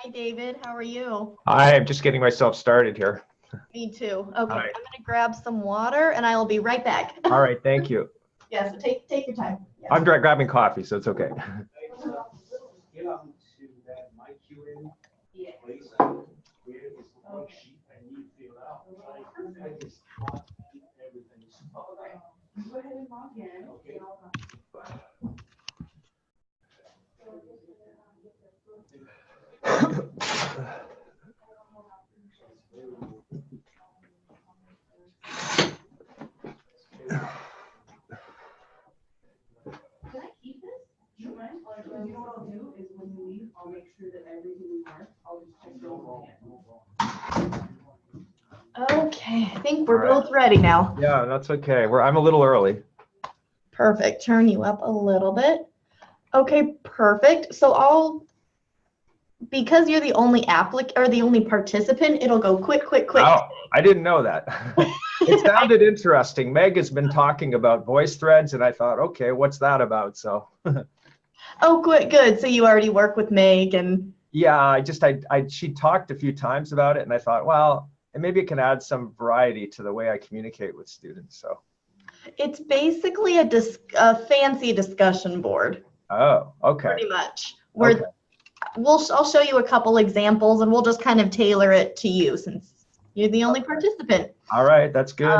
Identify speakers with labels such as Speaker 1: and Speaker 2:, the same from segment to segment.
Speaker 1: Hi, David. How are you?
Speaker 2: I'm just getting myself started here.
Speaker 1: Me too. Okay,
Speaker 2: All
Speaker 1: I'm
Speaker 2: right.
Speaker 1: gonna grab some water and I will be right back.
Speaker 2: All right. Thank you.
Speaker 1: Yeah, so take your time. Yeah.
Speaker 2: I'm grabbing coffee, so it's okay.
Speaker 3: Get on to that my QA
Speaker 1: Yeah.
Speaker 3: place. Where is the worksheet I need to fill out? I just thought everything is.
Speaker 1: Go ahead and log in.
Speaker 3: Okay.
Speaker 1: Can I keep this? Do you mind? Because you know what I'll do is when you leave, I'll make sure that everything we mark, I'll just check it over again. Okay, I think we're
Speaker 2: All right.
Speaker 1: both ready now.
Speaker 2: Yeah, that's okay. I'm a little early.
Speaker 1: Perfect. Turn you up a little bit. Okay, perfect. So because you're the only applicant or the only participant, it'll go quick, quick, quick.
Speaker 2: Oh, I didn't know that. It sounded interesting. Meg has been talking about voice threads, and I thought, okay, what's that about? So,
Speaker 1: Oh, good. So you already work with Meg and
Speaker 2: yeah, she talked a few times about it, and I thought, well, and maybe it can add some variety to the way I communicate with students. So,
Speaker 1: it's basically a fancy discussion board,
Speaker 2: oh, okay.
Speaker 1: pretty much. Where
Speaker 2: Okay.
Speaker 1: I'll show you a couple examples and we'll just kind of tailor it to you since you're the only participant.
Speaker 2: All right, that's good.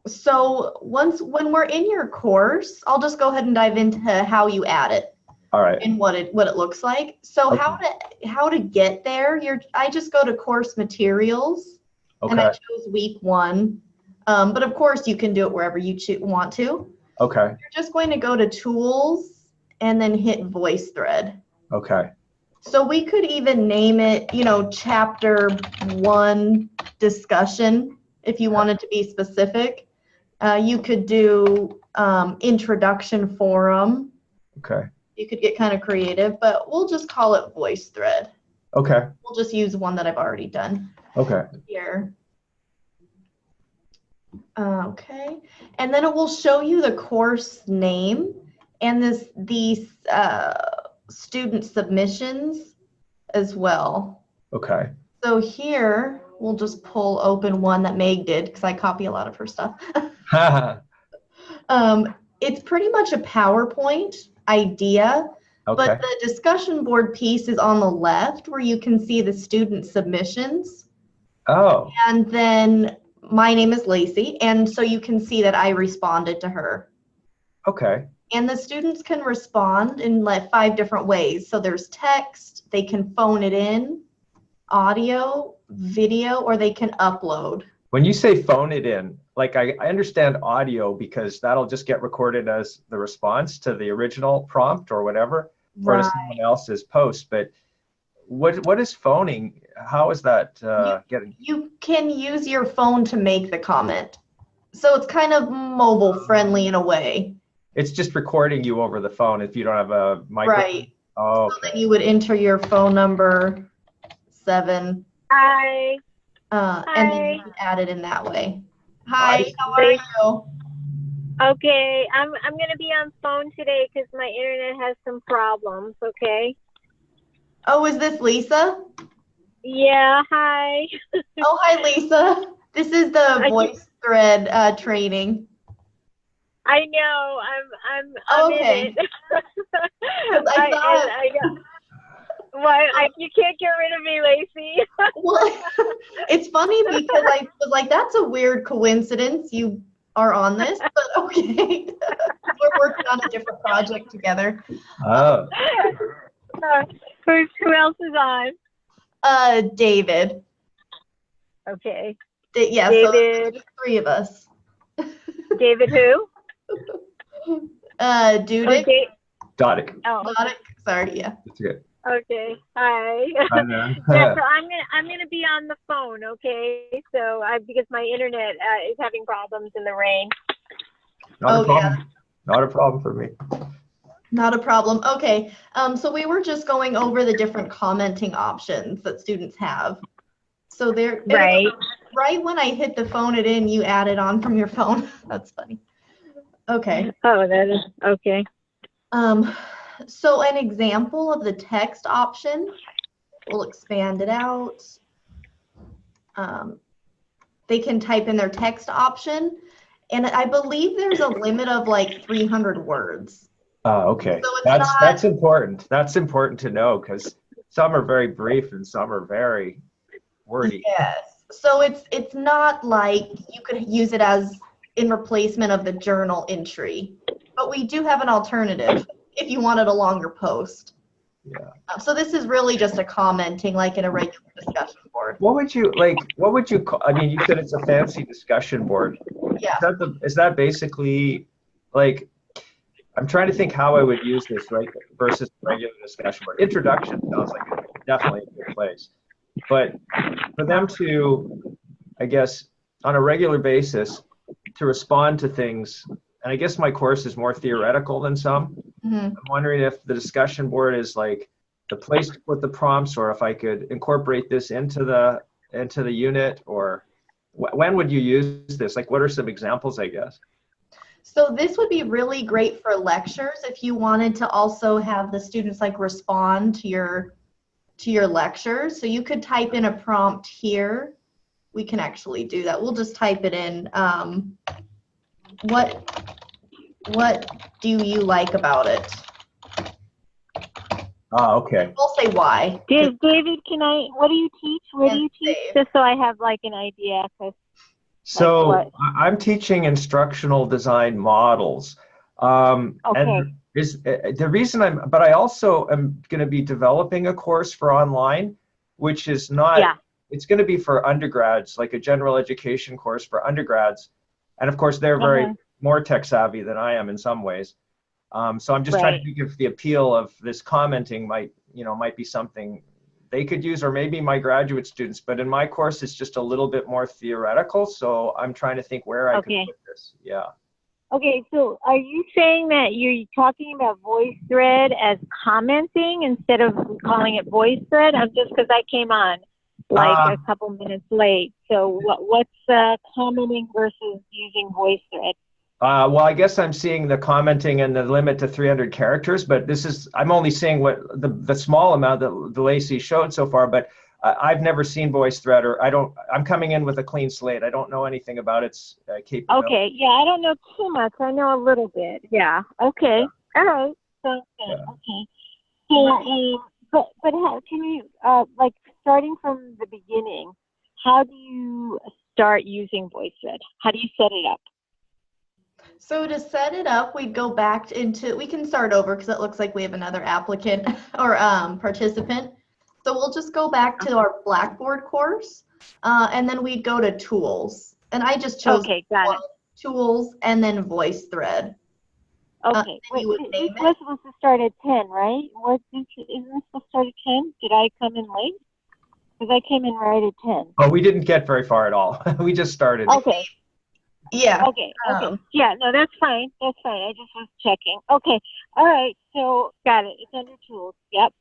Speaker 1: So when we're in your course, I'll just go ahead and dive into how you add it
Speaker 2: All right.
Speaker 1: and what it looks like. So
Speaker 2: Okay.
Speaker 1: how to get there? I just go to course materials and I
Speaker 2: Okay.
Speaker 1: chose week 1. But of course you can do it wherever you want to.
Speaker 2: Okay.
Speaker 1: You're just going to go to tools and then hit VoiceThread.
Speaker 2: Okay.
Speaker 1: So we could even name it, chapter 1 discussion if you wanted to be specific. You could do introduction forum.
Speaker 2: Okay.
Speaker 1: You could get kind of creative, but we'll just call it VoiceThread.
Speaker 2: Okay.
Speaker 1: We'll just use one that I've already done
Speaker 2: Okay.
Speaker 1: here. Okay, and then it will show you the course name and these student submissions as well.
Speaker 2: Okay.
Speaker 1: So here we'll just pull open one that Meg did because I copy a lot of her stuff. It's pretty much a PowerPoint idea,
Speaker 2: Okay.
Speaker 1: but the discussion board piece is on the left where you can see the student submissions.
Speaker 2: Oh,
Speaker 1: And then my name is Lacey, and so you can see that I responded to her.
Speaker 2: okay.
Speaker 1: And the students can respond in like 5 different ways. So there's text, they can phone it in, audio, video, or they can upload.
Speaker 2: When you say phone it in, like I understand audio because that'll just get recorded as the response to the original prompt or whatever, or to someone else's post. But what is phoning? How is that getting?
Speaker 1: You can use your phone to make the comment. So it's kind of mobile friendly in a way.
Speaker 2: It's just recording you over the phone if you don't have a microphone.
Speaker 1: Right.
Speaker 2: Oh,
Speaker 1: So then
Speaker 2: okay.
Speaker 1: you would enter your phone number 7.
Speaker 4: Hi.
Speaker 1: And then you can add it in that way. Hi,
Speaker 2: Hi.
Speaker 1: how are you?
Speaker 4: Okay, I'm gonna be on phone today because my internet has some problems. Okay.
Speaker 1: Oh, is this Lisa?
Speaker 4: Yeah. Hi.
Speaker 1: Oh, hi, Lisa. This is the VoiceThread training.
Speaker 4: I know. I'm
Speaker 1: Okay.
Speaker 4: in it.
Speaker 1: I
Speaker 4: know. Why? You can't get rid of me, Lacey.
Speaker 1: Well, it's funny because I was like, that's a weird coincidence. You are on this, but okay. We're working on a different project together.
Speaker 2: Oh.
Speaker 4: Who else is on?
Speaker 1: David.
Speaker 4: Okay.
Speaker 1: Yeah,
Speaker 4: David.
Speaker 1: so there's 3 of us.
Speaker 4: David who?
Speaker 1: Dudick.
Speaker 2: Dodic.
Speaker 4: Oh.
Speaker 1: Dodick. Sorry, yeah.
Speaker 2: That's good.
Speaker 4: Okay. Hi.
Speaker 2: Hi there.
Speaker 4: Yeah, so I'm gonna be on the phone, okay? So because my internet is having problems in the rain.
Speaker 2: Not a problem.
Speaker 1: Yeah.
Speaker 2: Not a problem for me.
Speaker 1: Not a problem. Okay. So we were just going over the different commenting options that students have. So right when I hit the phone it in, you add it on from your phone. That's funny. Okay.
Speaker 4: Oh, that is okay.
Speaker 1: So an example of the text option We'll expand it out. They can type in their text option, and I believe there's a limit of like 300 words.
Speaker 2: Okay.
Speaker 1: So it's
Speaker 2: That's important. That's important to know because some are very brief and some are very wordy.
Speaker 1: Yes. So it's not like you could use it as in replacement of the journal entry, but we do have an alternative if you wanted a longer post.
Speaker 2: Yeah.
Speaker 1: So this is really just a commenting like in a regular discussion board.
Speaker 2: What would you call, I mean, you said it's a fancy discussion board.
Speaker 1: Yeah.
Speaker 2: Is that basically like, I'm trying to think how I would use this, right, versus regular discussion board. Introduction sounds like definitely a good place. But for them to, I guess, on a regular basis, to respond to things, and I guess my course is more theoretical than some.
Speaker 1: Mm-hmm.
Speaker 2: I'm wondering if the discussion board is like the place to put the prompts, or if I could incorporate this into the unit, or when would you use this? Like, what are some examples, I guess?
Speaker 1: So this would be really great for lectures if you wanted to also have the students like respond to your lectures. So you could type in a prompt here. We can actually do that. We'll just type it in. What do you like about it?
Speaker 2: Okay.
Speaker 1: We'll say why.
Speaker 4: David, what do you teach? Where do you teach?
Speaker 1: Save.
Speaker 4: Just so I have like an idea. 'Cause
Speaker 2: So
Speaker 4: what?
Speaker 2: I'm teaching instructional design models. And
Speaker 4: Okay.
Speaker 2: is the reason but I also am going to be developing a course for online, which is not,
Speaker 4: Yeah.
Speaker 2: it's going to be for undergrads, like a general education course for undergrads. And of course, they're very more tech savvy than I am in some ways. So I'm just trying to think if the appeal of this commenting might be something they could use, or maybe my graduate students. But in my course, it's just a little bit more theoretical. So I'm trying to think where I could put this. Yeah.
Speaker 4: Okay, so are you saying that you're talking about VoiceThread as commenting instead of calling it VoiceThread? Just because I came on like a couple minutes late. So what's commenting versus using VoiceThread?
Speaker 2: Well, I guess I'm seeing the commenting and the limit to 300 characters, but I'm only seeing what the small amount that Lacey showed so far, but I've never seen VoiceThread, or I'm coming in with a clean slate. I don't know anything about its capability.
Speaker 4: Okay, yeah, I don't know too much. I know a little bit. Yeah. Okay. Yeah. All right. Sounds good.
Speaker 2: Yeah.
Speaker 4: Okay. So, but how can you like starting from the beginning? How do you start using VoiceThread? How do you set it up?
Speaker 1: So to set it up, we'd go back we can start over because it looks like we have another applicant or participant. So we'll just go back to our Blackboard course, and then we'd go to Tools. And I just chose Tools and then VoiceThread.
Speaker 4: Okay. Wait, this was supposed to start at 10, right? Isn't this supposed to start at 10? Did I come in late? Because I came in right at 10.
Speaker 2: Oh, we didn't get very far at all. We just started.
Speaker 4: Okay.
Speaker 1: Yeah.
Speaker 4: Okay. Yeah, no, that's fine. That's fine. I just was checking. Okay. All right. So, got it. It's under Tools. Yep.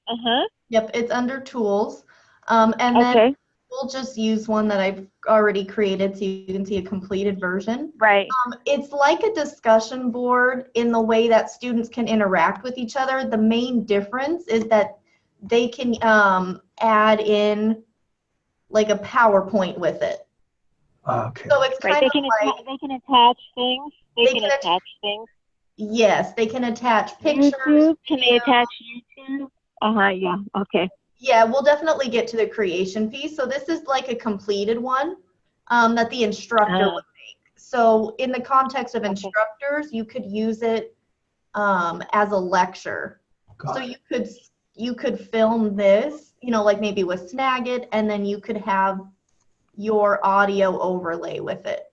Speaker 1: Yep, it's under Tools. And then we'll just use one that I've already created so you can see a completed version.
Speaker 4: Right.
Speaker 1: It's like a discussion board in the way that students can interact with each other. The main difference is that they can add in like a PowerPoint with it.
Speaker 2: Okay.
Speaker 1: So it's kind
Speaker 4: they
Speaker 1: of
Speaker 4: can
Speaker 1: like
Speaker 4: they can attach things. They can attach things.
Speaker 1: Yes, they can attach pictures.
Speaker 4: YouTube? Can they attach YouTube? Yeah. Okay.
Speaker 1: Yeah, we'll definitely get to the creation piece. So this is like a completed one that the instructor would make. So in the context of instructors, you could use it as a lecture. So you could film this, like maybe with Snagit, and then you could have your audio overlay with it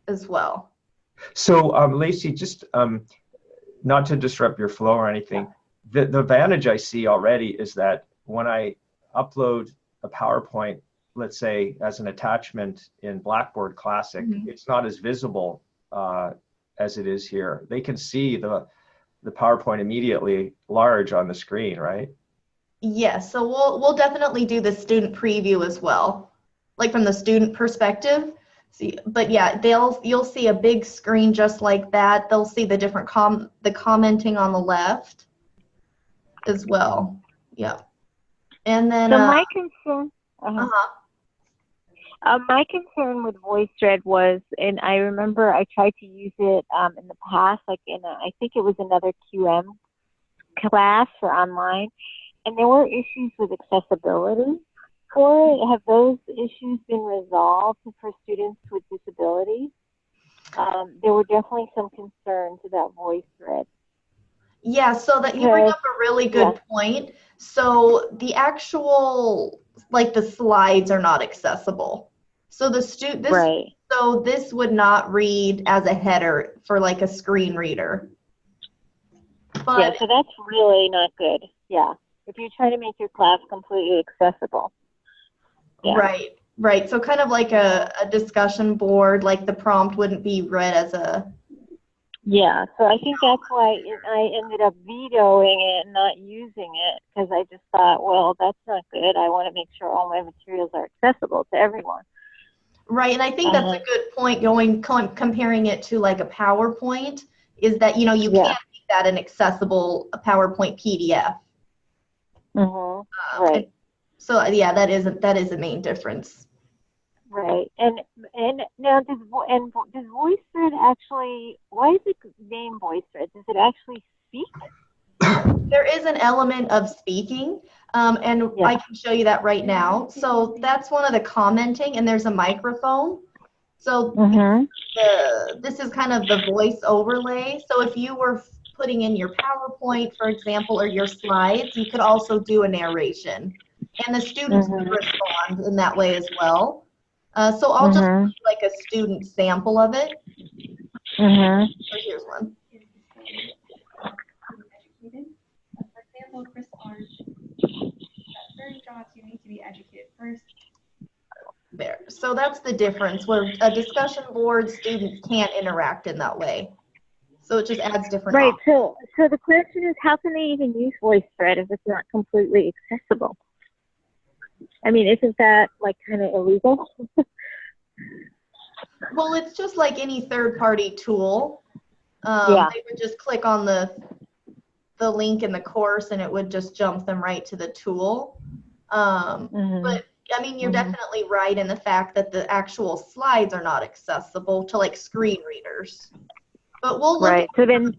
Speaker 1: as well.
Speaker 2: So Lacey, just not to disrupt your flow or anything, the advantage I see already is that when I upload a PowerPoint, let's say as an attachment in Blackboard Classic, it's not as visible as it is here. They can see the PowerPoint immediately large on the screen, right?
Speaker 1: Yes, so we'll definitely do the student preview as well, like from the student perspective. But yeah, you'll see a big screen just like that. They'll see the different the commenting on the left as well. Yeah. And then
Speaker 4: So my concern,
Speaker 1: uh-huh.
Speaker 4: my concern with VoiceThread was, and I remember I tried to use it in the past, like I think it was another QM class or online, and there were issues with accessibility for it. Have those issues been resolved for students with disabilities? There were definitely some concerns about VoiceThread.
Speaker 1: Yeah, so that you bring up a really good point. So the actual, like the slides are not accessible. So the so this would not read as a header for like a screen reader. But,
Speaker 4: yeah, so that's really not good. Yeah, if you're trying to make your class completely accessible. Yeah.
Speaker 1: Right, right. So kind of like a discussion board, like the prompt wouldn't be read as a.
Speaker 4: Yeah, so I think that's why I ended up vetoing it and not using it, because I just thought, well, that's not good. I want to make sure all my materials are accessible to everyone.
Speaker 1: Right, and I think that's a good point comparing it to like a PowerPoint, is that, you know, you can't make that an accessible PowerPoint PDF.
Speaker 4: Right.
Speaker 1: So yeah, that is a main difference.
Speaker 4: Right, and now does VoiceThread actually? Why is it named VoiceThread? Does it actually speak?
Speaker 1: There is an element of speaking, and I can show you that right now. So that's one of the commenting, and there's a microphone. So this is kind of the voice overlay. So if you were putting in your PowerPoint, for example, or your slides, you could also do a narration, and the students would respond in that way as well. So I'll just put like a student sample of it. So here's one.
Speaker 5: For example, Chris Orange, certain jobs you need to be educated first.
Speaker 1: There. So that's the difference, where a discussion board, students can't interact in that way. So it just adds different options.
Speaker 4: So the question is, how can they even use VoiceThread if it's not completely accessible? I mean, isn't that like kind of illegal?
Speaker 1: Well, it's just like any third-party tool. They would just click on the link in the course, and it would just jump them right to the tool. But I mean, you're definitely right in the fact that the actual slides are not accessible to like screen readers. But we'll look.
Speaker 4: So then,
Speaker 1: we'll look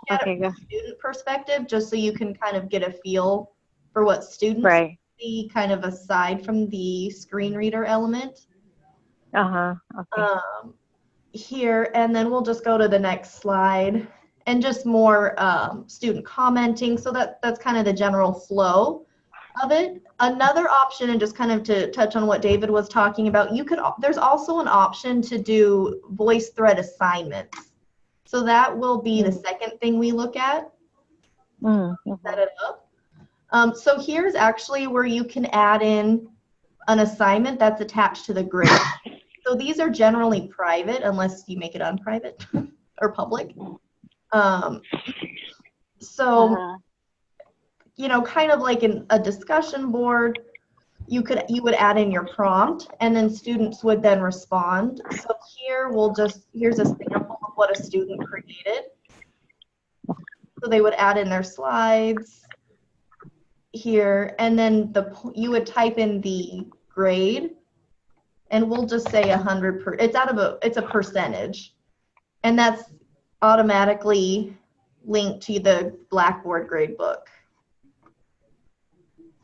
Speaker 1: at it from a student perspective, just so you can kind of get a feel for what students see, kind of aside from the screen reader element. Here, and then we'll just go to the next slide, and just more student commenting. So that's kind of the general flow of it. Another option, and just kind of to touch on what David was talking about, there's also an option to do VoiceThread assignments. So that will be the second thing we look at. Set it up. So here's actually where you can add in an assignment that's attached to the grade. So these are generally private unless you make it unprivate or public. You know, kind of like in a discussion board, you would add in your prompt, and then students would then respond. So here here's a sample of what a student created. So they would add in their slides here, and then you would type in the grade, and we'll just say 100 it's a percentage, and that's automatically linked to the Blackboard gradebook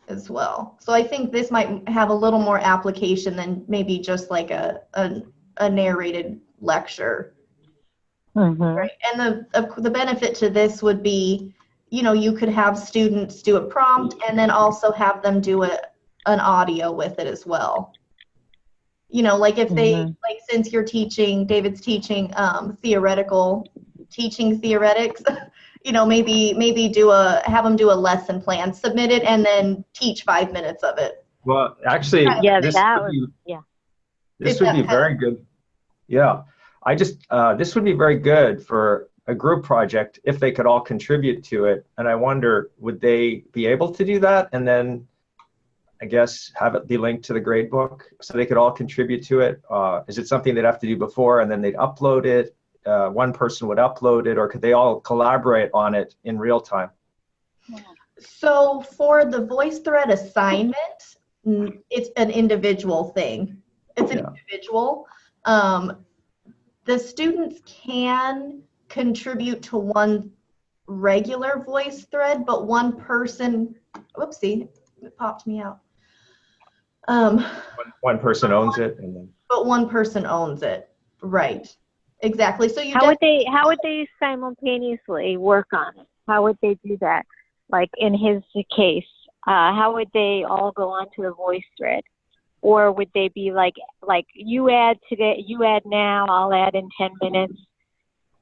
Speaker 1: as well. So I think this might have a little more application than maybe just like a narrated lecture. Right? And the benefit to this would be, you know, you could have students do a prompt and then also have them do an audio with it as well. You know, like if they, like since you're teaching, David's teaching theoretics, you know, maybe have them do a lesson plan, submit it, and then teach 5 minutes of it.
Speaker 2: Well, actually, this would be very good. Yeah, this would be very good for a group project if they could all contribute to it. And I wonder, would they be able to do that? And then I guess have it be linked to the gradebook so they could all contribute to it? Is it something they'd have to do before and then they'd upload it? One person would upload it, or could they all collaborate on it in real time?
Speaker 1: So for the VoiceThread assignment, it's an individual thing. It's an individual. The students can contribute to one regular VoiceThread, but one person, whoopsie, it popped me out.
Speaker 2: One person owns it, and then.
Speaker 1: But one person owns it, right? Exactly. So you.
Speaker 4: How would they simultaneously work on it? How would they do that? Like in his case, how would they all go onto the VoiceThread? Or would they be like you add today, you add now, I'll add in 10 minutes.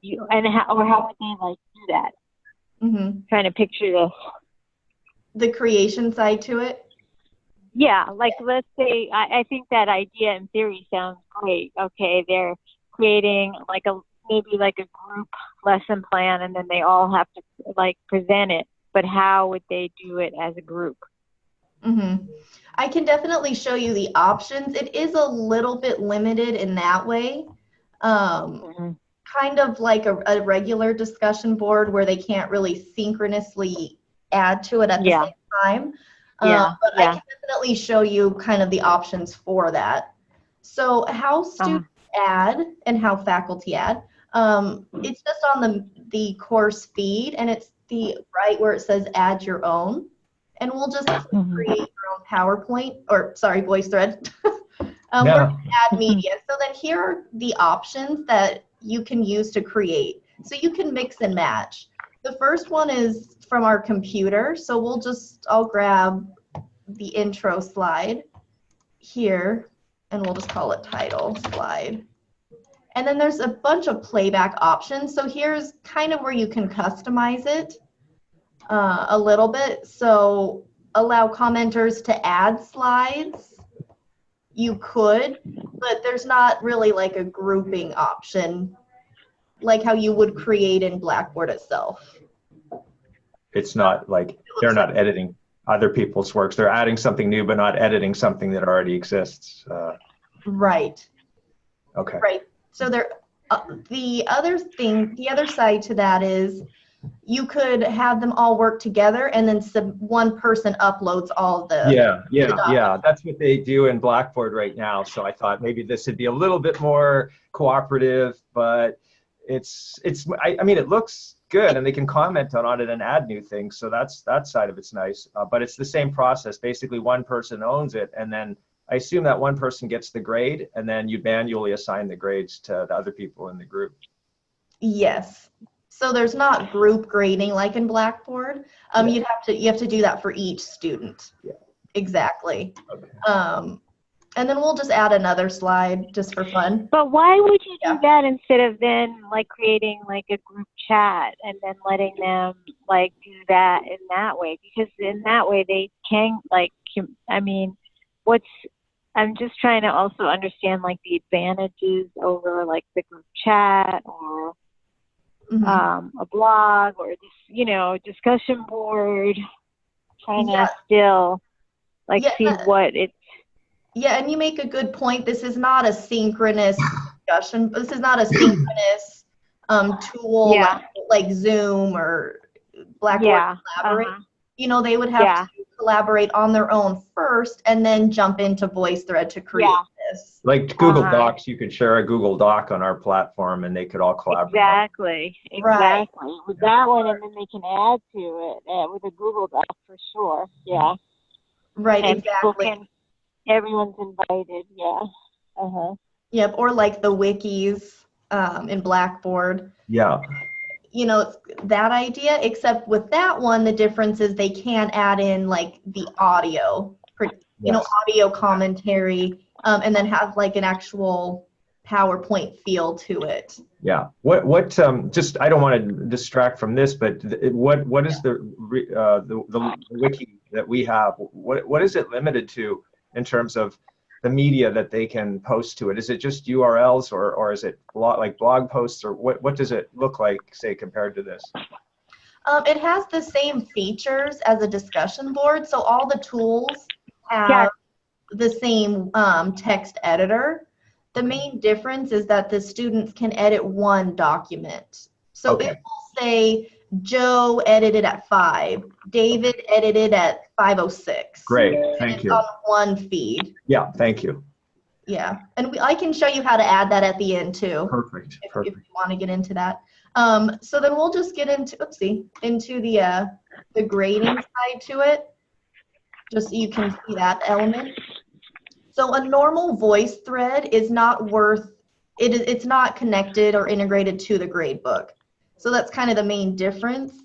Speaker 4: How would they like do that?
Speaker 1: Mm-hmm.
Speaker 4: Trying to picture this.
Speaker 1: The creation side to it?
Speaker 4: Yeah, like let's say, I think that idea in theory sounds great. Okay, they're creating maybe like a group lesson plan, and then they all have to like present it. But how would they do it as a group?
Speaker 1: Mm-hmm. I can definitely show you the options. It is a little bit limited in that way. Kind of like a regular discussion board where they can't really synchronously add to it at the same time. But I can definitely show you kind of the options for that. So how students add and how faculty add. It's just on the course feed, and it's the right where it says add your own. And we'll just create your own PowerPoint, or sorry, VoiceThread. Add media. So then here are the options that you can use to create. So you can mix and match. The first one is from our computer. So I'll grab the intro slide here, and we'll just call it title slide. And then there's a bunch of playback options. So here's kind of where you can customize it a little bit. So allow commenters to add slides. You could, but there's not really like a grouping option like how you would create in Blackboard itself.
Speaker 2: It's not like they're not editing other people's works. They're adding something new, but not editing something that already exists.
Speaker 1: Right.
Speaker 2: Okay.
Speaker 1: Right. So the other side to that is you could have them all work together, and then one person uploads all the.
Speaker 2: Yeah. That's what they do in Blackboard right now. So I thought maybe this would be a little bit more cooperative, but I mean, it looks good, and they can comment on it and add new things. So that side of it's nice, but it's the same process. Basically, one person owns it, and then I assume that one person gets the grade, and then you manually assign the grades to the other people in the group.
Speaker 1: Yes. So there's not group grading like in Blackboard. You have to do that for each student.
Speaker 2: Yeah.
Speaker 1: Exactly.
Speaker 2: Okay.
Speaker 1: And then we'll just add another slide just for fun.
Speaker 4: But why would you do that instead of then like creating like a group chat and then letting them like do that in that way? Because in that way they can like, I mean, I'm just trying to also understand like the advantages over like the group chat or a blog or this, discussion board, trying to still like see what it's.
Speaker 1: Yeah, and you make a good point. This is not a synchronous discussion. This is not a synchronous tool like Zoom or Blackboard Collaborate. They would have to collaborate on their own first and then jump into VoiceThread to create this.
Speaker 2: Like Google Docs, you could share a Google Doc on our platform and they could all collaborate.
Speaker 4: Exactly.
Speaker 1: Right.
Speaker 4: With that one, and then they can add to it with a Google Doc for sure. Yeah.
Speaker 1: Right,
Speaker 4: and
Speaker 1: exactly.
Speaker 4: Everyone's invited,
Speaker 1: Yep, or like the wikis in Blackboard.
Speaker 2: Yeah.
Speaker 1: It's that idea, except with that one, the difference is they can add in like the audio, audio commentary, and then have like an actual PowerPoint feel to it.
Speaker 2: Yeah. What just, I don't want to distract from this, but what is the wiki that we have? What is it limited to in terms of the media that they can post to it? Is it just URLs or is it like blog posts, or what does it look like, say, compared to this?
Speaker 1: It has the same features as a discussion board. So all the tools have the same text editor. The main difference is that the students can edit one document. So it will say Joe edited at 5. David edited at 5:06.
Speaker 2: Great,
Speaker 1: And
Speaker 2: thank
Speaker 1: it's
Speaker 2: you.
Speaker 1: on one feed.
Speaker 2: Yeah, thank you.
Speaker 1: Yeah, and I can show you how to add that at the end too,
Speaker 2: Perfect,
Speaker 1: if
Speaker 2: perfect.
Speaker 1: you want to get into that. So then we'll just get into, into the grading side to it, just so you can see that element. So a normal voice thread is not it's not connected or integrated to the gradebook. So that's kind of the main difference.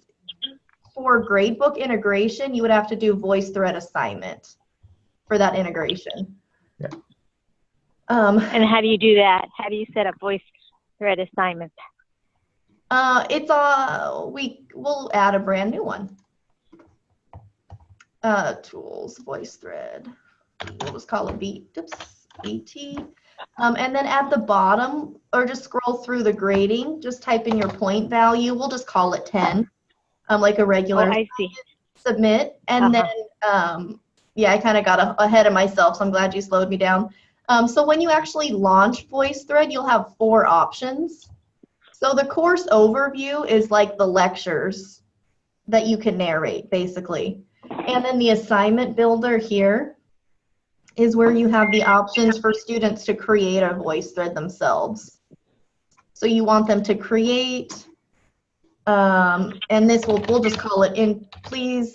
Speaker 1: For gradebook integration, you would have to do voice thread assignment for that integration.
Speaker 2: Yeah.
Speaker 4: And how do you do that? How do you set up voice thread assignments?
Speaker 1: We'll add a brand new one. Tools, voice thread. We'll just call it BT. And then at the bottom, or just scroll through the grading, just type in your point value. We'll just call it 10, like a regular.
Speaker 4: Oh, I see.
Speaker 1: Submit, and then, yeah, I kind of got ahead of myself, so I'm glad you slowed me down. So when you actually launch VoiceThread, you'll have 4 options. So the course overview is like the lectures that you can narrate, basically. And then the assignment builder here is where you have the options for students to create a VoiceThread themselves. So you want them to create, and this we'll just call it please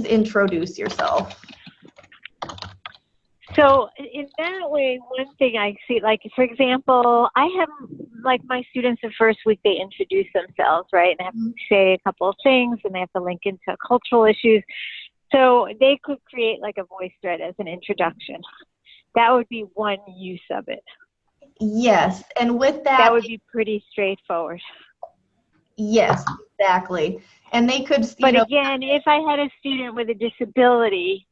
Speaker 1: introduce yourself.
Speaker 4: So in that way, one thing I see, like, for example, I have, like, my students the first week, they introduce themselves, right? And they have to say a couple of things, and they have to link into cultural issues. So they could create, like, a voice thread as an introduction. That would be one use of it.
Speaker 1: Yes, and with that,
Speaker 4: that would be pretty straightforward.
Speaker 1: Yes, exactly. And they could,
Speaker 4: but again, if I had a student with a disability,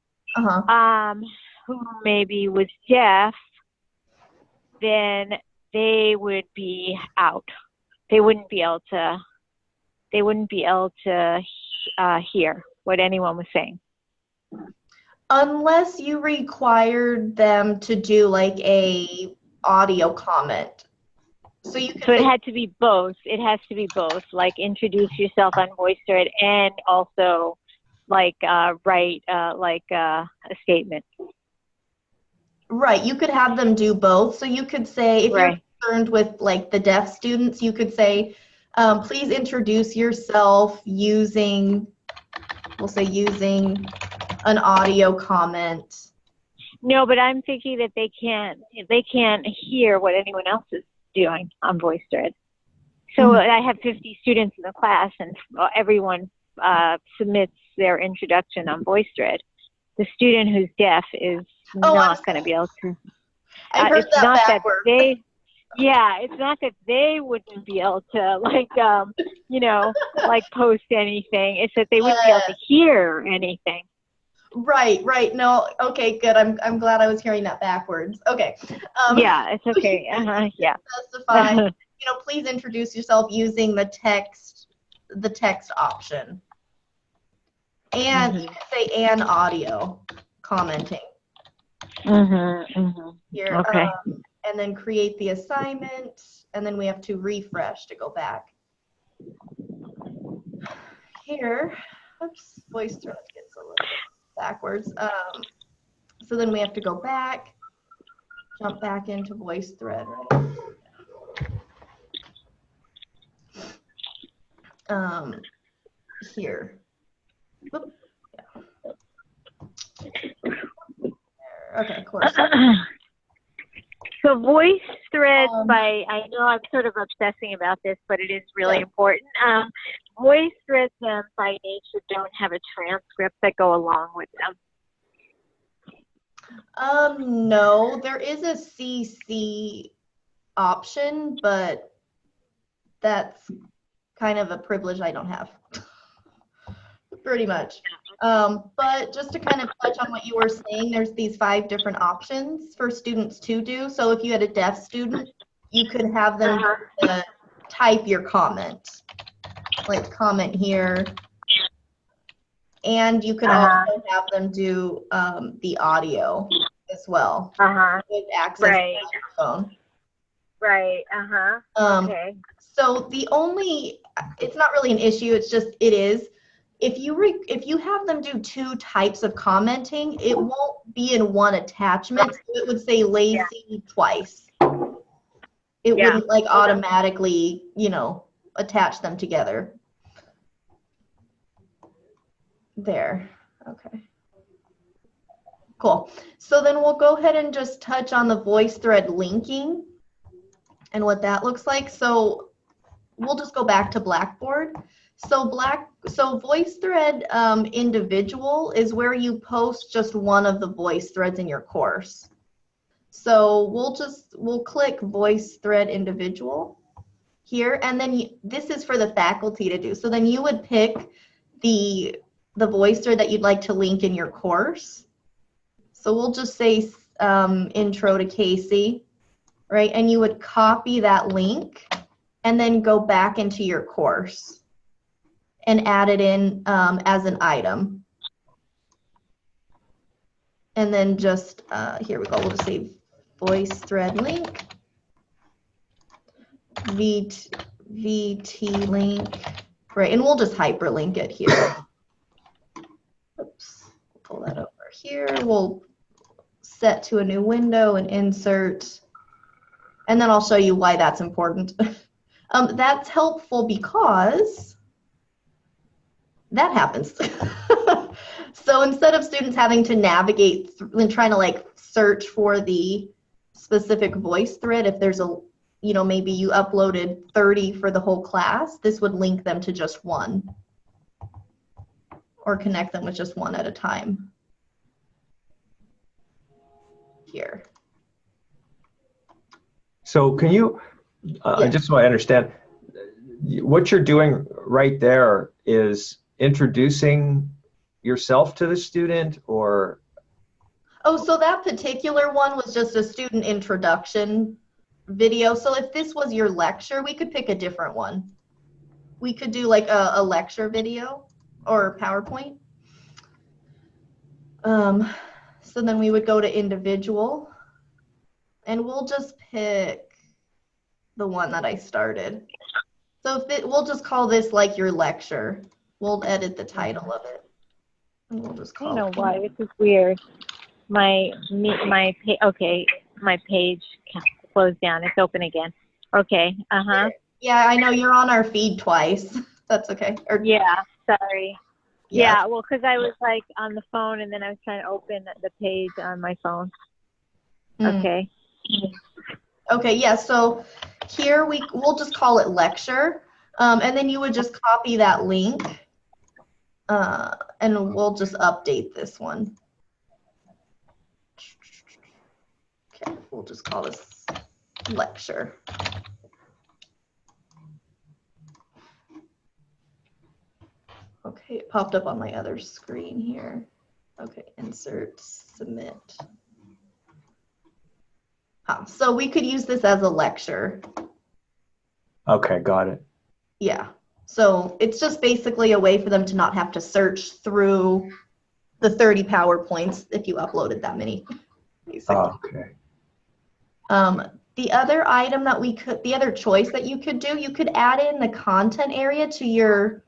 Speaker 4: who maybe was deaf, then they would be out. They wouldn't be able to. They wouldn't be able to hear what anyone was saying.
Speaker 1: Unless you required them to do like a audio comment. So you could.
Speaker 4: So it had to be both. It has to be both. Like introduce yourself on VoiceThread and also like write like a statement.
Speaker 1: Right. You could have them do both. So you could say, if you're concerned with like the deaf students, you could say, please introduce yourself using, we'll say using an audio comment.
Speaker 4: No, but I'm thinking that they can't hear what anyone else is doing on VoiceThread. So I have 50 students in the class, and everyone submits their introduction on VoiceThread. The student who's deaf is not going to be able to.
Speaker 1: I heard
Speaker 4: it's
Speaker 1: that
Speaker 4: not
Speaker 1: backward.
Speaker 4: That they. Yeah, it's not that they wouldn't be able to, like, you know, like post anything. It's that they wouldn't be able to hear anything.
Speaker 1: Right, right. No, okay, good. I'm glad I was hearing that backwards. Okay.
Speaker 4: Yeah, it's okay. Yeah.
Speaker 1: Specify. You know, please introduce yourself using the text option. And you can say and audio commenting. Here,
Speaker 4: okay.
Speaker 1: And then create the assignment, and then we have to refresh to go back. Here, oops, VoiceThread gets a little bit backwards. So then we have to go back, jump back into VoiceThread, right? Here. Whoop. Yeah. Okay, of course.
Speaker 4: So VoiceThread, I know I'm sort of obsessing about this, but it is really important. VoiceThreads by nature don't have a transcript that go along with them.
Speaker 1: No, there is a CC option, but that's kind of a privilege I don't have. Pretty much. But just to kind of touch on what you were saying, there's these 5 different options for students to do. So if you had a deaf student, you could have them type your comment, like comment here. And you could also have them do the audio as well with access to the microphone.
Speaker 4: Right. Okay.
Speaker 1: So the only, it's not really an issue. It's just, it is. If you have them do two types of commenting, it won't be in one attachment. So it would say Lacey twice. It wouldn't like automatically, attach them together. There. Okay. Cool. So then we'll go ahead and just touch on the VoiceThread linking and what that looks like. So we'll just go back to Blackboard. So VoiceThread individual is where you post just one of the voice threads in your course. So we'll click VoiceThread individual here, and then this is for the faculty to do. So then you would pick the voice thread that you'd like to link in your course. So we'll just say intro to Casey, right? And you would copy that link and then go back into your course and add it in as an item. And then just, here we go, we'll just say VoiceThread link, VT link, right, and we'll just hyperlink it here. Oops, pull that over here. We'll set to a new window and insert, and then I'll show you why that's important. That's helpful because that happens. So instead of students having to navigate and trying to like search for the specific voice thread, if there's a, maybe you uploaded 30 for the whole class, this would link them to just one or connect them with just one at a time. Here.
Speaker 2: So can you, I just want to understand, what you're doing right there is introducing yourself to the student, or?
Speaker 1: Oh, so that particular one was just a student introduction video. So if this was your lecture, we could pick a different one. We could do like a lecture video or PowerPoint. So then we would go to individual, and we'll just pick the one that I started. So we'll just call this like your lecture. We'll edit the title of it. And we'll just call
Speaker 4: I don't know why this is weird. My page closed down. It's open again. Okay.
Speaker 1: Yeah, I know you're on our feed twice. That's okay.
Speaker 4: Yeah. Sorry. Yeah. Well, because I was like on the phone and then I was trying to open the page on my phone. Okay.
Speaker 1: Okay. Yeah. So here we'll just call it lecture, and then you would just copy that link. And we'll just update this one. Okay, we'll just call this lecture. Okay, it popped up on my other screen here. Okay, insert, submit. So we could use this as a lecture.
Speaker 2: Okay, got it.
Speaker 1: Yeah. So it's just basically a way for them to not have to search through the 30 PowerPoints if you uploaded that many. Basically.
Speaker 2: Oh, okay.
Speaker 1: The other item that the other choice that you could do, you could add in the content area to your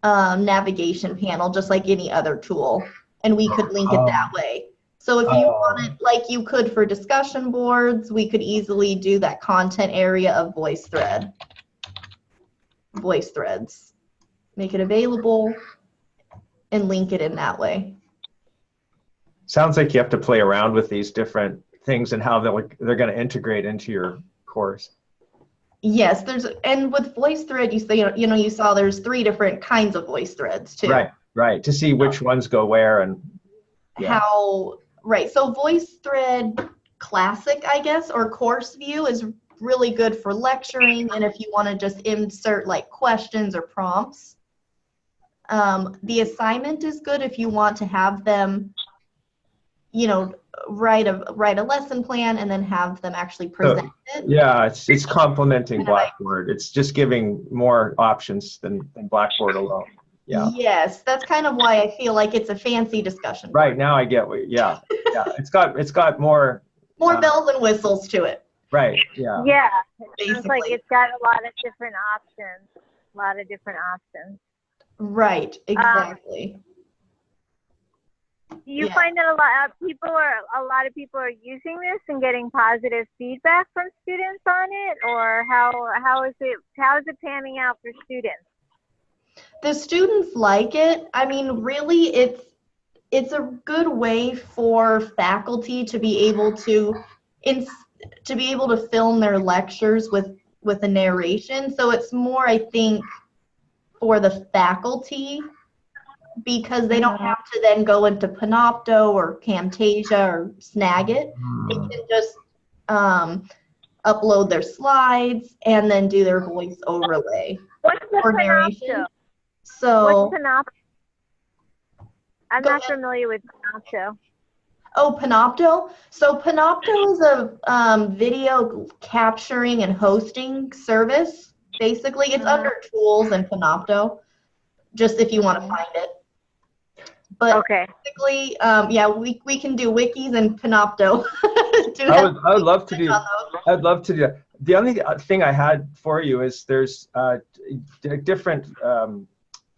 Speaker 1: navigation panel, just like any other tool, and we could link it that way. So if you wanted, like you could for discussion boards, we could easily do that content area of VoiceThread. Voice threads, make it available and link it in that way.
Speaker 2: Sounds like you have to play around with these different things and how they're going to integrate into your course.
Speaker 1: Yes, and with VoiceThread, you saw there's 3 different kinds of voice threads too.
Speaker 2: Right, to see which ones go where and
Speaker 1: how. Right, so VoiceThread Classic, I guess, or Course View is really good for lecturing, and if you want to just insert like questions or prompts. The assignment is good if you want to have them, write a lesson plan and then have them actually present it.
Speaker 2: Yeah, it's complementing Blackboard. It's just giving more options than Blackboard alone. Yeah.
Speaker 1: Yes, that's kind of why I feel like it's a fancy discussion.
Speaker 2: Right, now I get what. Yeah. It's got more
Speaker 1: bells and whistles to it.
Speaker 2: Right. Yeah.
Speaker 4: Yeah. It's like it's got a lot of different options. a lot of different options.
Speaker 1: Right, exactly.
Speaker 4: Do you
Speaker 1: Yeah.
Speaker 4: find that a lot of people are using this and getting positive feedback from students on it, or how is it panning out for students?
Speaker 1: The students like it. I mean, really, it's a good way for faculty to be able to film their lectures with a narration. So it's more, I think, for the faculty, because they don't have to then go into Panopto or Camtasia or Snagit. They can just upload their slides and then do their voice overlay
Speaker 4: What's the
Speaker 1: or narration.
Speaker 4: Panopto?
Speaker 1: So
Speaker 4: What's Panopto? I'm
Speaker 1: Go
Speaker 4: not
Speaker 1: ahead.
Speaker 4: familiar with Panopto.
Speaker 1: Oh, Panopto. So Panopto is a video capturing and hosting service. Basically, it's under Tools and Panopto, just if you want to find it. But
Speaker 4: Okay.
Speaker 1: basically, yeah, we can do wikis and Panopto.
Speaker 2: I would love to do. I'd love to do. The only thing I had for you is there's different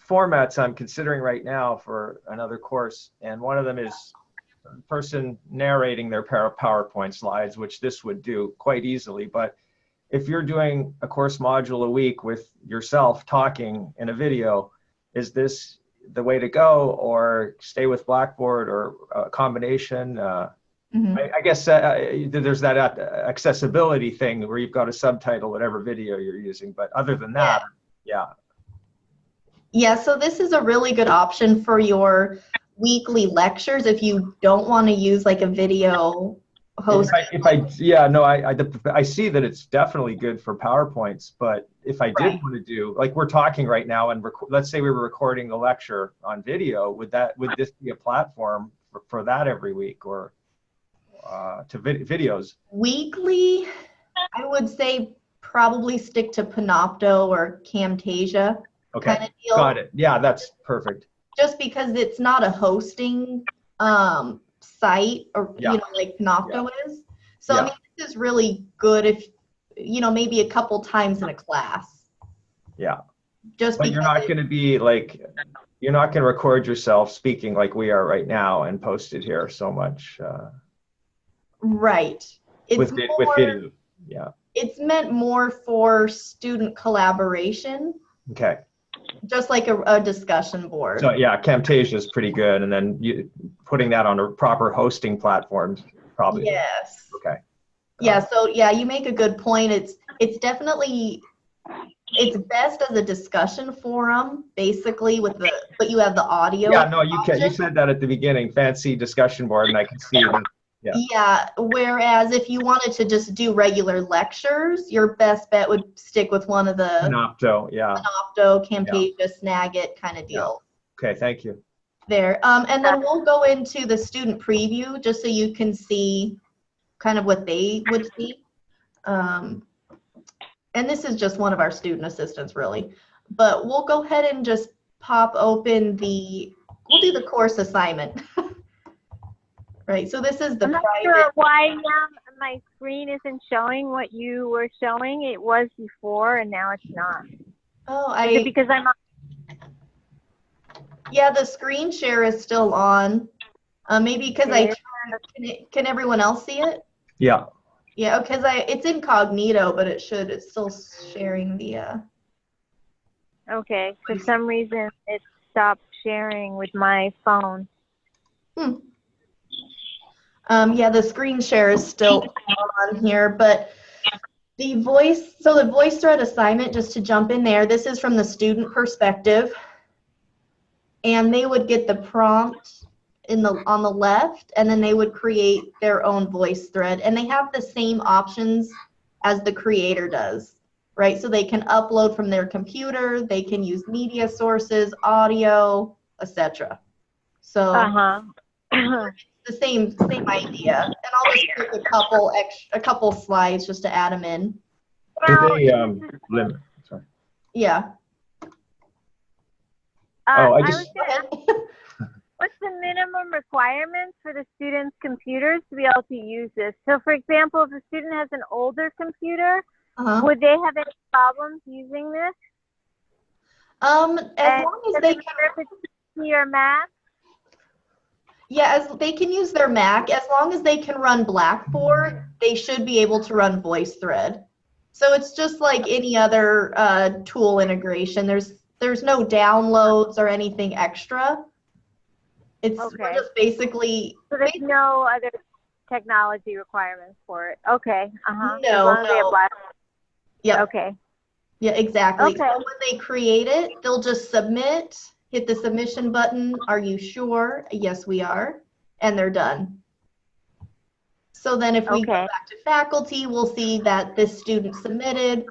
Speaker 2: formats I'm considering right now for another course, and one of them is a person narrating their PowerPoint slides, which this would do quite easily. But if you're doing a course module a week with yourself talking in a video, is this the way to go, or stay with Blackboard, or a combination? I guess there's that accessibility thing where you've got to subtitle whatever video you're using, but other than that, yeah.
Speaker 1: Yeah, so this is a really good option for your weekly lectures if you don't want to use like a video host.
Speaker 2: I see that it's definitely good for PowerPoints, but if I did want to do, like we're talking right now, and let's say we were recording the lecture on video, would this be a platform for that every week, or to videos?
Speaker 1: Weekly, I would say probably stick to Panopto or Camtasia.
Speaker 2: Okay,
Speaker 1: kind of deal.
Speaker 2: Got it. Yeah, that's perfect.
Speaker 1: Just because it's not a hosting site, or like Panopto is. So I mean, this is really good if maybe a couple times in a class.
Speaker 2: Yeah.
Speaker 1: But
Speaker 2: you're not going to be like, you're not going to record yourself speaking like we are right now and post it here so much.
Speaker 1: Right. It's
Speaker 2: with video. Yeah.
Speaker 1: It's meant more for student collaboration.
Speaker 2: Okay.
Speaker 1: Just like a discussion board.
Speaker 2: So yeah, Camtasia is pretty good, and then putting that on a proper hosting platform probably.
Speaker 1: Yes.
Speaker 2: Okay.
Speaker 1: Yeah. So yeah, you make a good point. It's definitely, it's best as a discussion forum, basically, but you have the audio.
Speaker 2: Yeah. No, you can. You said that at the beginning. Fancy discussion board, and I can see that. Yeah.
Speaker 1: Yeah. Whereas if you wanted to just do regular lectures, your best bet would stick with one of the
Speaker 2: Panopto, yeah.
Speaker 1: Panopto, Camtasia, Snagit kind of deal.
Speaker 2: Yeah. Okay, thank you.
Speaker 1: There. And then we'll go into the student preview just so you can see kind of what they would see. And this is just one of our student assistants, really. But we'll go ahead and just pop open we'll do the course assignment. Right, so this is the
Speaker 4: I'm not sure why my screen isn't showing what you were showing. It was before, and now it's not.
Speaker 1: Oh,
Speaker 4: Is it because I'm on?
Speaker 1: Yeah, the screen share is still on. Maybe because can everyone else see it?
Speaker 2: Yeah.
Speaker 1: Yeah, because it's incognito, but it's still sharing the.
Speaker 4: Okay, for some reason it stopped sharing with my phone.
Speaker 1: Yeah, the screen share is still on here, but the VoiceThread assignment, just to jump in there, this is from the student perspective, and they would get the prompt on the left, and then they would create their own VoiceThread, and they have the same options as the creator does, right? So they can upload from their computer, they can use media sources, audio, etc. So. The same idea, and I'll just pick a couple slides just to add them in.
Speaker 2: Limit? Sorry.
Speaker 1: Yeah.
Speaker 4: What's the minimum requirements for the students' computers to be able to use this? So, for example, if a student has an older computer, would they have any problems using this?
Speaker 1: As long as they can,
Speaker 4: to your Mac?
Speaker 1: yeah, as they can use their Mac, as long as they can run Blackboard, they should be able to run VoiceThread. So it's just like any other tool integration. There's no downloads or anything extra. We're
Speaker 4: Okay.
Speaker 1: just basically.
Speaker 4: So there's no other technology requirements for it. Okay. Uh-huh.
Speaker 1: No,
Speaker 4: As long as they have
Speaker 1: no.
Speaker 4: Blackboard.
Speaker 1: Yeah.
Speaker 4: Okay.
Speaker 1: Yeah, exactly.
Speaker 4: Okay.
Speaker 1: So when they create it, they'll just submit, hit the submission button. Are you sure? Yes, we are. And they're done. So then if we go
Speaker 4: Okay.
Speaker 1: back to faculty, we'll see that this student submitted.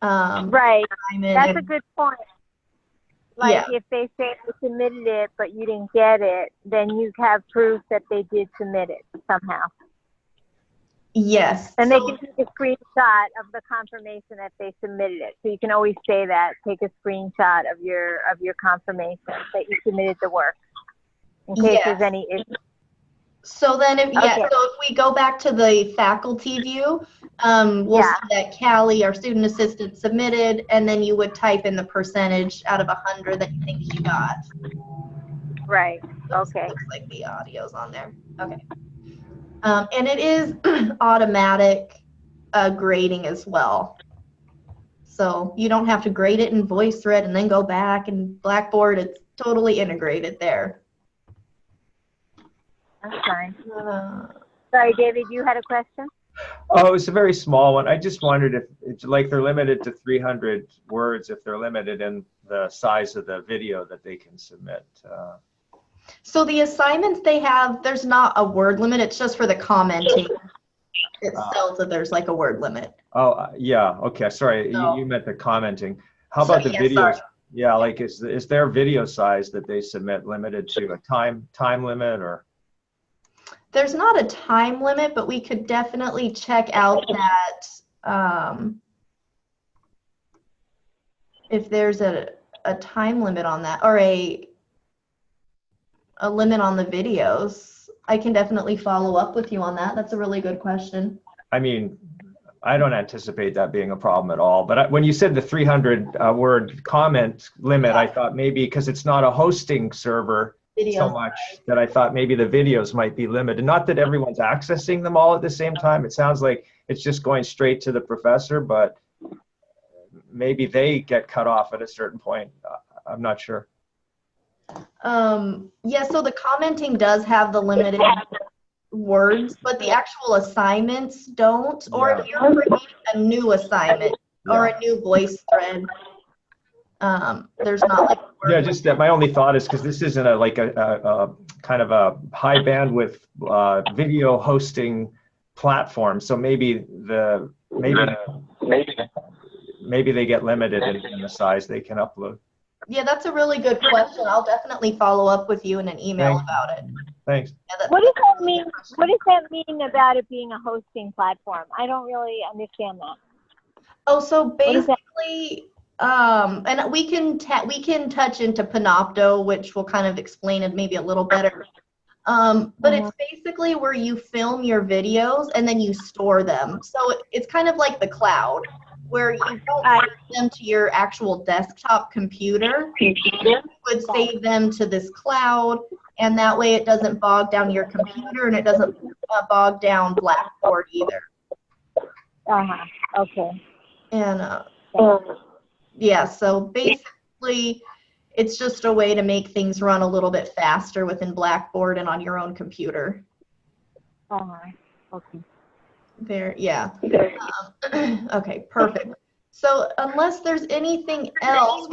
Speaker 4: Right. That's a
Speaker 1: And,
Speaker 4: good point. Like
Speaker 1: yeah.
Speaker 4: if they say they submitted it, but you didn't get it, then you have proof that they did submit it somehow.
Speaker 1: Yes.
Speaker 4: And they
Speaker 1: So-
Speaker 4: can take a screenshot of the confirmation that they submitted it. So you can always say that, take a screenshot of your confirmation that you submitted the work in case
Speaker 1: Yes.
Speaker 4: there's any issue.
Speaker 1: So then if, yeah,
Speaker 4: Okay.
Speaker 1: so if we go back to the faculty view, we'll
Speaker 4: Yeah.
Speaker 1: see that Callie, our student assistant, submitted, and then you would type in the percentage out of 100 that you think you got.
Speaker 4: Right.
Speaker 1: Oops,
Speaker 4: Okay.
Speaker 1: Looks like the audio's on there. Okay. And it is automatic grading as well. So you don't have to grade it in VoiceThread and then go back and Blackboard. It's totally integrated there.
Speaker 4: That's fine.
Speaker 1: Uh,
Speaker 4: Sorry, David, you had a question?
Speaker 2: Oh, it's a very small one. I just wondered if it's like they're limited to 300 words, if they're limited in the size of the video that they can submit.
Speaker 1: So the assignments they have, there's not a word limit. It's just for the commenting itself that there's like a word limit.
Speaker 2: Oh, yeah. Okay. Sorry.
Speaker 1: No.
Speaker 2: You meant the commenting. How
Speaker 1: So,
Speaker 2: about the
Speaker 1: yeah,
Speaker 2: videos?
Speaker 1: sorry.
Speaker 2: Yeah. Like, is their video size that they submit limited to a time limit or?
Speaker 1: There's not a time limit, but we could definitely check out that if there's a time limit on that or a limit on the videos. I can definitely follow up with you on that. That's a really good question.
Speaker 2: I mean, I don't anticipate that being a problem at all. But when you said the 300 word comment limit, I thought maybe because it's not a hosting server so much that I thought maybe the videos might be limited. Not that everyone's accessing them all at the same time. It sounds like it's just going straight to the professor, but maybe they get cut off at a certain point. I'm not sure.
Speaker 1: Yeah, so the commenting does have the limited words, but the actual assignments don't. Or if you're creating a new assignment or a new VoiceThread, there's not like
Speaker 2: yeah, just that my only thought is because this isn't a kind of a high bandwidth video hosting platform, so maybe they get limited in the size they can upload.
Speaker 1: Yeah, that's a really good question. I'll definitely follow up with you in an email about it.
Speaker 2: Thanks.
Speaker 1: Yeah,
Speaker 4: What does that mean? What does that mean about it being a hosting platform? I don't really understand that.
Speaker 1: Oh, so
Speaker 4: does that-
Speaker 1: basically, and we can touch into Panopto, which will kind of explain it maybe a little better. But it's basically where you film your videos and then you store them. So it's kind of like the cloud, where you don't save them to your actual desktop computer. You would save them to this cloud, and that way it doesn't bog down your computer and it doesn't bog down Blackboard either.
Speaker 4: Okay.
Speaker 1: And yeah, so basically it's just a way to make things run a little bit faster within Blackboard and on your own computer.
Speaker 4: Okay.
Speaker 1: There, yeah. Okay, perfect. So unless there's anything else,